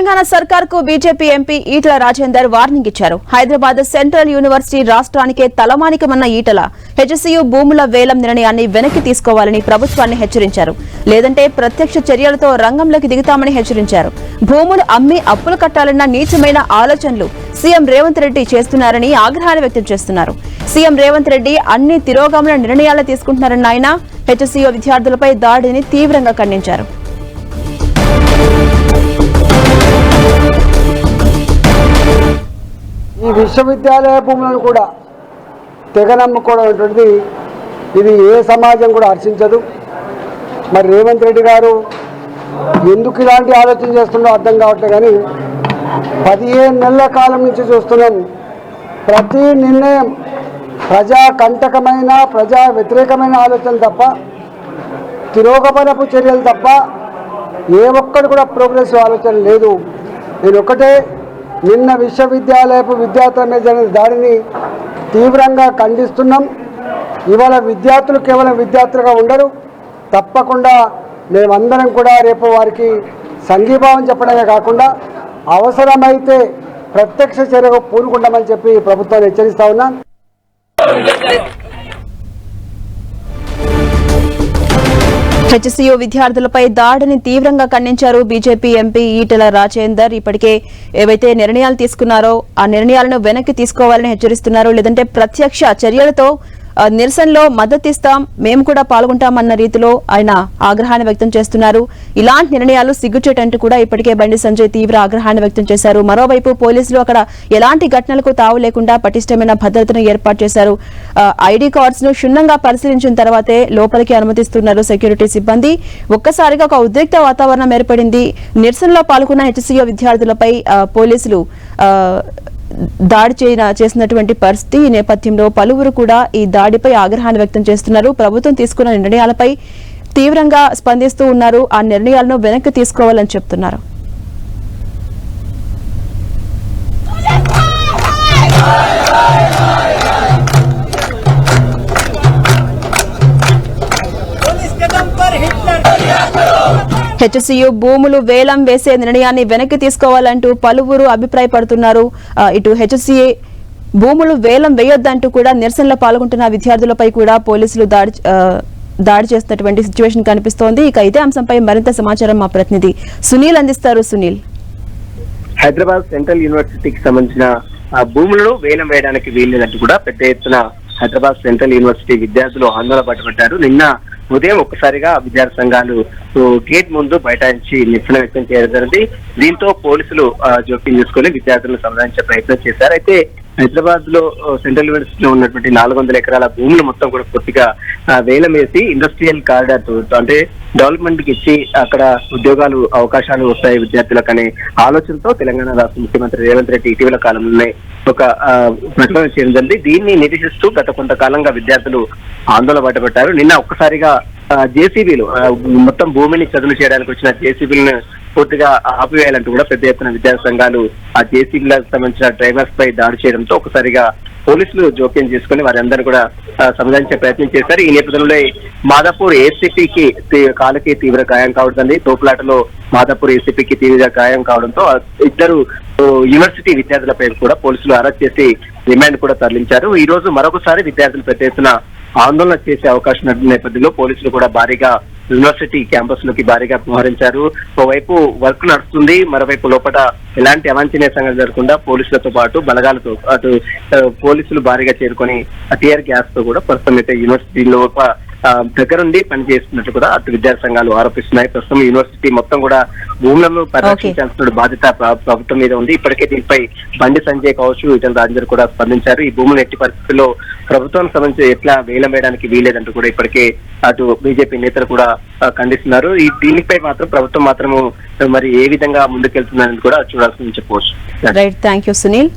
తెలంగాణ సర్కార్ కు BJP MP Etela Rajender warning ఇచ్చారు. హైదరాబాద్ సెంట్రల్ యూనివర్సిటీ రాష్ట్రానికే తలమానికమన్న ఈటల హెచ్సీయూ భూముల వేలం నిర్ణయాన్ని వెనక్కి తీసుకోవాలని ప్రభుత్వాన్ని హెచ్చరించారు. లేదంటే ప్రత్యక్ష చర్యలతో రంగంలోకి దిగుతామని హెచ్చరించారు. భూములు అమ్మి అప్పులు కట్టాలన్న నీచమైన ఆలోచనలు సీఎం రేవంత్ రెడ్డి చేస్తున్నారని ఆగ్రహాన్ని వ్యక్తం చేస్తున్నారు. సీఎం రేవంత్ రెడ్డి అన్ని తిరోగమన నిర్ణయాలు తీసుకుంటున్నారన్న ఆయన హెచ్సీయూ విద్యార్థులపై దాడిని తీవ్రంగా ఖండించారు. ఈ విశ్వవిద్యాలయ భూములను కూడా తెగనమ్ముకోవడం అనేటువంటిది ఇది ఏ సమాజం కూడా హర్షించదు. మరి రేవంత్ రెడ్డి గారు ఎందుకు ఇలాంటి ఆలోచన చేస్తుండో అర్థం కావట్లేదు. కానీ 15 నెలల కాలం నుంచి చూస్తున్నాం, ప్రతి నిర్ణయం ప్రజాకంటకమైన ప్రజా వ్యతిరేకమైన ఆలోచన తప్ప, తిరోగమనపు చర్యలు తప్ప ఏ ఒక్కటి కూడా ప్రోగ్రెసివ్ ఆలోచన లేదు. నేను ఒకటే, నిన్న విశ్వవిద్యాలయపు విద్యార్థుల మీద జరిగిన దాడిని తీవ్రంగా ఖండిస్తున్నాం. ఇవాళ విద్యార్థులు కేవలం విద్యార్థులుగా ఉండరు, తప్పకుండా మేమందరం కూడా రేపు వారికి సంఘీభావం చెప్పడమే కాకుండా అవసరమైతే ప్రత్యక్ష చర్యకు పూనుకుంటామని చెప్పి ప్రభుత్వాన్ని హెచ్చరిస్తా ఉన్నాం. హెచ్సీయూ విద్యార్థులపై దాడిని తీవ్రంగా ఖండించారు బీజేపీ ఎంపీ ఈటల రాజేందర్. ఇప్పటికే ఏవైతే నిర్ణయాలు తీసుకున్నారో ఆ నిర్ణయాలను వెనక్కి తీసుకోవాలని హెచ్చరిస్తున్నారు. లేదంటే ప్రత్యక్ష చర్యలతో నిరసనలో మద్దతిస్తాం, మేము కూడా పాల్గొంటామన్న రీతిలో ఆయన ఆగ్రహాన్ని వ్యక్తం చేస్తున్నారు. ఇలాంటి నిర్ణయాలు సిగ్గుచేటంటూ కూడా ఇప్పటికే బండి సంజయ్ తీవ్ర ఆగ్రహాన్ని వ్యక్తం చేశారు. మరోవైపు పోలీసులు అక్కడ ఎలాంటి ఘటనలకు తావు లేకుండా పటిష్టమైన భద్రతను ఏర్పాటు చేశారు. ఐడి కార్డ్స్ ను క్షుణ్ణంగా పరిశీలించిన తర్వాతే లోపలికి అనుమతిస్తున్నారు సెక్యూరిటీ సిబ్బంది. ఒక్కసారిగా ఒక ఉద్రిక్త వాతావరణం ఏర్పడింది. నిరసనలో పాల్గొన్న హెచ్సీయూ విద్యార్థులపై పోలీసులు దాడి చేసినటువంటి పరిస్థితి. ఈ నేపథ్యంలో పలువురు కూడా ఈ దాడిపై ఆగ్రహాన్ని వ్యక్తం చేస్తున్నారు. ప్రభుత్వం తీసుకున్న నిర్ణయాలపై తీవ్రంగా స్పందిస్తూ ఉన్నారు. ఆ నిర్ణయాలను వెనక్కి తీసుకోవాలని చెప్తున్నారు. హెచ్సీయూ భూములు వేలం వేసే నిర్ణయాన్ని వెనక్కి తీసుకోవాలంటూ పలువురు అభిప్రాయపడుతున్నారు. ఇటు హెచ్సీఏ భూములు వేలం వేయొద్దంటూ కూడా నిరసనలో పాల్గొంటున్న విద్యార్థులపై కూడా పోలీసులు దాడి చేస్తున్నటువంటి సిచ్యువేషన్ కనిపిస్తోంది. ఇక ఇదే అంశంపై మరింత సమాచారం మా ప్రతినిధి సునీల్ అందిస్తారు. సునీల్, హైదరాబాద్ సెంట్రల్ యూనివర్సిటీకి సంబంధించిన భూములను వేలం వేయడానికి వీల్లేదంటూ కూడా పెద్ద ఎత్తున హైదరాబాద్ సెంట్రల్ యూనివర్సిటీ విద్యార్థులు ఆందోళన పట్టుబట్టారు. నిన్న ఉదయం ఒక్కసారిగా విద్యార్థి సంఘాలు గేట్ ముందు బైఠాయించి నిరసన వ్యక్తం చేయడం జరిగింది. దీంతో పోలీసులు జోక్యం చేసుకుని విద్యార్థులను సంధానించే ప్రయత్నం చేశారు. అయితే హైదరాబాద్ లో సెంట్రల్ యూనివర్సిటీలో ఉన్నటువంటి 400 ఎకరాల భూములు మొత్తం కూడా పూర్తిగా వేలం వేసి ఇండస్ట్రియల్ కారిడార్ అంటే డెవలప్మెంట్ కి ఇచ్చి అక్కడ ఉద్యోగాలు అవకాశాలు వస్తాయి విద్యార్థులకు అనే ఆలోచనతో తెలంగాణ రాష్ట్ర ముఖ్యమంత్రి రేవంత్ రెడ్డి ఇటీవల కాలంలోనే ఒక ప్రకటన చేయడం జరిగింది. దీన్ని నిరసిస్తూ గత కొంతకాలంగా విద్యార్థులు ఆందోళన బయటపెట్టారు. నిన్న ఒక్కసారిగా జేసీబీలు మొత్తం భూమిని చదును చేయడానికి వచ్చిన జేసీబీలను పూర్తిగా ఆపివేయాలంటూ కూడా పెద్ద ఎత్తున విద్యార్థి సంఘాలు ఆ జేసీబీలకు సంబంధించిన డ్రైవర్స్ పై దాడి చేయడంతో ఒకసారిగా పోలీసులు జోక్యం చేసుకుని వారందరూ కూడా సంధానించే ప్రయత్నం చేశారు. ఈ నేపథ్యంలో మాదాపూర్ ఏసీపీకి కాలుకి తీవ్ర గాయం కావడంతో తోపులాటలో మాదాపూర్ ఏసీపీకి తీవ్ర గాయం కావడంతో ఇద్దరు యూనివర్సిటీ విద్యార్థులపై కూడా పోలీసులు అరెస్ట్ చేసి రిమాండ్ కూడా తరలించారు. ఈ రోజు మరొకసారి విద్యార్థులు పెద్ద ఎత్తున ఆందోళన చేసే అవకాశం ఉన్న నేపథ్యంలో పోలీసులు కూడా భారీగా యూనివర్సిటీ క్యాంపస్ లోకి భారీగా మోహరించారు. ఓవైపు వర్క్ నడుస్తుంది, మరోవైపు లోపల ఎలాంటి అవాంఛనీయ సంఘటన జరగకుండా పోలీసులతో పాటు బలగాలతో అటు పోలీసులు భారీగా చేరుకొని టీఆర్ గ్యాస్ తో కూడా ప్రస్తుతం అయితే యూనివర్సిటీలో దగ్గరుండి పనిచేస్తున్నట్టు కూడా అటు విద్యార్థి సంఘాలు ఆరోపిస్తున్నాయి. ప్రస్తుతం యూనివర్సిటీ మొత్తం కూడా భూములను పరిరక్షించాల్సిన బాధ్యత ప్రభుత్వం మీద ఉంది. ఇప్పటికే దీనిపై బండి సంజయ్ కావచ్చు, ఈటల రాజేందర్ కూడా స్పందించారు. ఈ భూములు ఎట్టి పరిస్థితుల్లో ప్రభుత్వానికి సంబంధించి ఎట్లా వేలం వేయడానికి వీలేదంటూ కూడా ఇప్పటికే అటు బీజేపీ నేతలు కూడా ఖండిస్తున్నారు. ఈ దీనిపై మాత్రం ప్రభుత్వం మాత్రము మరి ఏ విధంగా ముందుకెళ్తుందని కూడా చూడాల్సిందని చెప్పవచ్చు. Right, thank you Sunil.